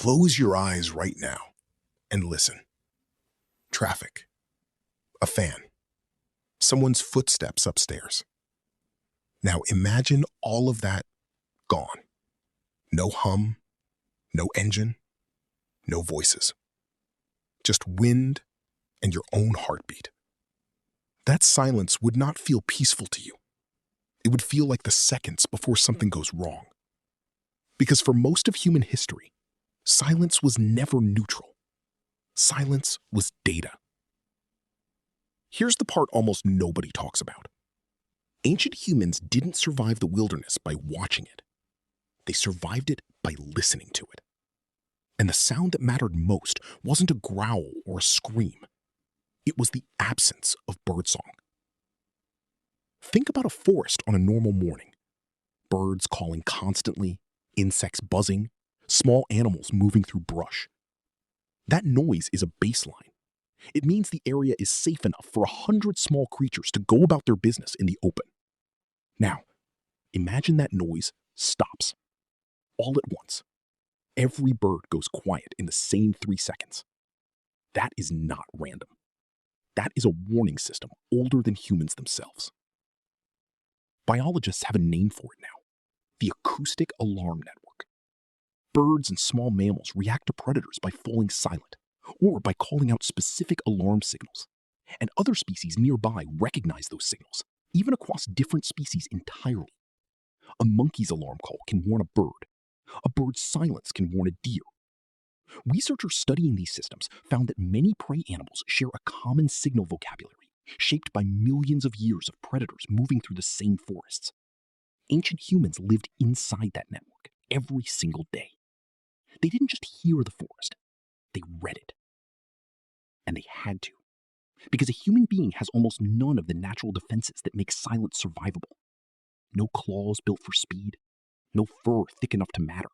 Close your eyes right now and listen. Traffic, a fan, someone's footsteps upstairs. Now imagine all of that gone. No hum, no engine, no voices. Just wind and your own heartbeat. That silence would not feel peaceful to you. It would feel like the seconds before something goes wrong. Because for most of human history, silence was never neutral. Silence was data. Here's the part almost nobody talks about. Ancient humans didn't survive the wilderness by watching it. They survived it by listening to it. And the sound that mattered most wasn't a growl or a scream. It was the absence of birdsong. Think about a forest on a normal morning. Birds calling constantly, insects buzzing, small animals moving through brush. That noise is a baseline. It means the area is safe enough for 100 small creatures to go about their business in the open. Now, imagine that noise stops. All at once. Every bird goes quiet in the same 3 seconds. That is not random. That is a warning system older than humans themselves. Biologists have a name for it now: the acoustic alarm network. Birds and small mammals react to predators by falling silent or by calling out specific alarm signals. And other species nearby recognize those signals, even across different species entirely. A monkey's alarm call can warn a bird. A bird's silence can warn a deer. Researchers studying these systems found that many prey animals share a common signal vocabulary, shaped by millions of years of predators moving through the same forests. Ancient humans lived inside that network every single day. They didn't just hear the forest, they read it. And they had to, because a human being has almost none of the natural defenses that make silence survivable. No claws built for speed, no fur thick enough to matter,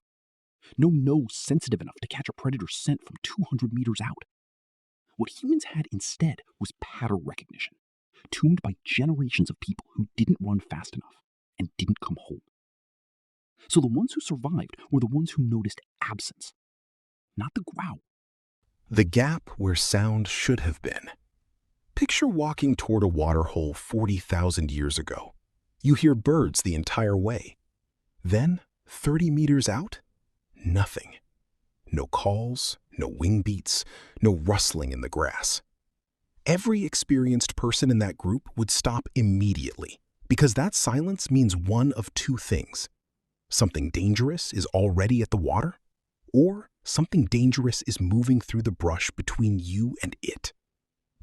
no nose sensitive enough to catch a predator's scent from 200 meters out. What humans had instead was pattern recognition, tuned by generations of people who didn't run fast enough and didn't come home. So the ones who survived were the ones who noticed absence, not the growl. The gap where sound should have been. Picture walking toward a waterhole 40,000 years ago. You hear birds the entire way. Then, 30 meters out, nothing. No calls, no wing beats, no rustling in the grass. Every experienced person in that group would stop immediately, because that silence means one of two things. Something dangerous is already at the water, or something dangerous is moving through the brush between you and it.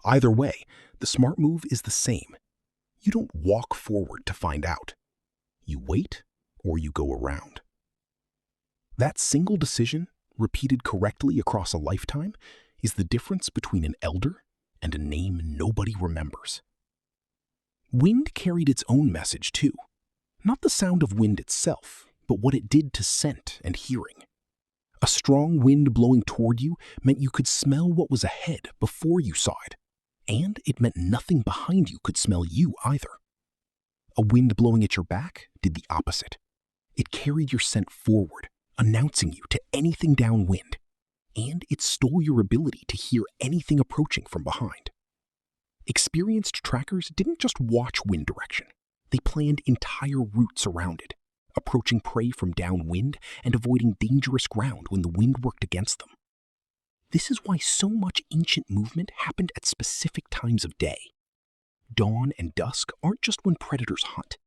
Either way, the smart move is the same. You don't walk forward to find out. You wait, or you go around. That single decision, repeated correctly across a lifetime, is the difference between an elder and a name nobody remembers. Wind carried its own message too. Not the sound of wind itself, but what it did to scent and hearing. A strong wind blowing toward you meant you could smell what was ahead before you saw it, and it meant nothing behind you could smell you either. A wind blowing at your back did the opposite. It carried your scent forward, announcing you to anything downwind, and it stole your ability to hear anything approaching from behind. Experienced trackers didn't just watch wind direction. They planned entire routes around it, approaching prey from downwind and avoiding dangerous ground when the wind worked against them. This is why so much ancient movement happened at specific times of day. Dawn and dusk aren't just when predators hunt.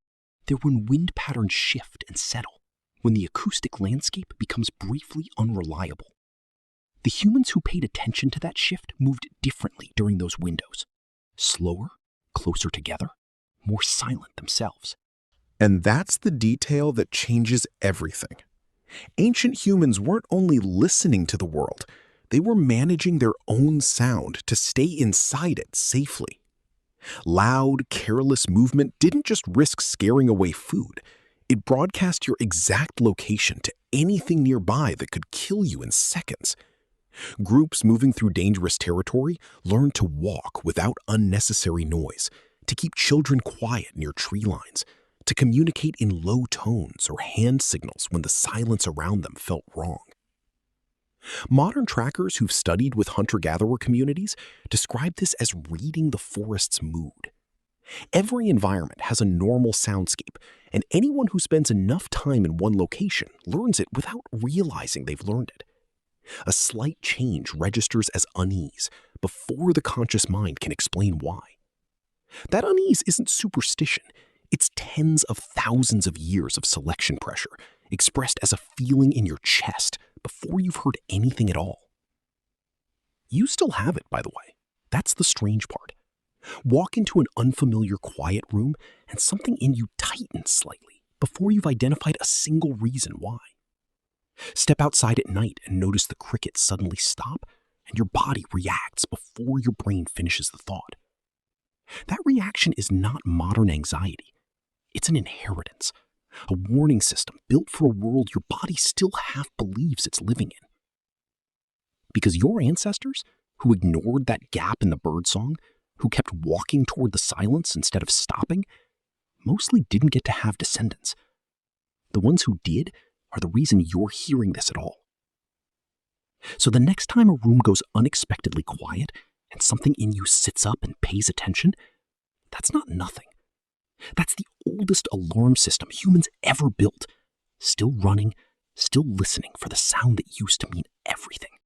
They're when wind patterns shift and settle, when the acoustic landscape becomes briefly unreliable. The humans who paid attention to that shift moved differently during those windows. Slower, closer together, more silent themselves. And that's the detail that changes everything. Ancient humans weren't only listening to the world, they were managing their own sound to stay inside it safely. Loud, careless movement didn't just risk scaring away food. It broadcast your exact location to anything nearby that could kill you in seconds. Groups moving through dangerous territory learned to walk without unnecessary noise, to keep children quiet near tree lines, to communicate in low tones or hand signals when the silence around them felt wrong. Modern trackers who've studied with hunter-gatherer communities describe this as reading the forest's mood. Every environment has a normal soundscape, and anyone who spends enough time in one location learns it without realizing they've learned it. A slight change registers as unease before the conscious mind can explain why. That unease isn't superstition. It's tens of thousands of years of selection pressure, expressed as a feeling in your chest before you've heard anything at all. You still have it, by the way. That's the strange part. Walk into an unfamiliar quiet room and something in you tightens slightly before you've identified a single reason why. Step outside at night and notice the crickets suddenly stop and your body reacts before your brain finishes the thought. That reaction is not modern anxiety. It's an inheritance, a warning system built for a world your body still half believes it's living in. Because your ancestors, who ignored that gap in the birdsong, who kept walking toward the silence instead of stopping, mostly didn't get to have descendants. The ones who did are the reason you're hearing this at all. So the next time a room goes unexpectedly quiet and something in you sits up and pays attention, that's not nothing. That's the oldest alarm system humans ever built, still running, still listening for the sound that used to mean everything.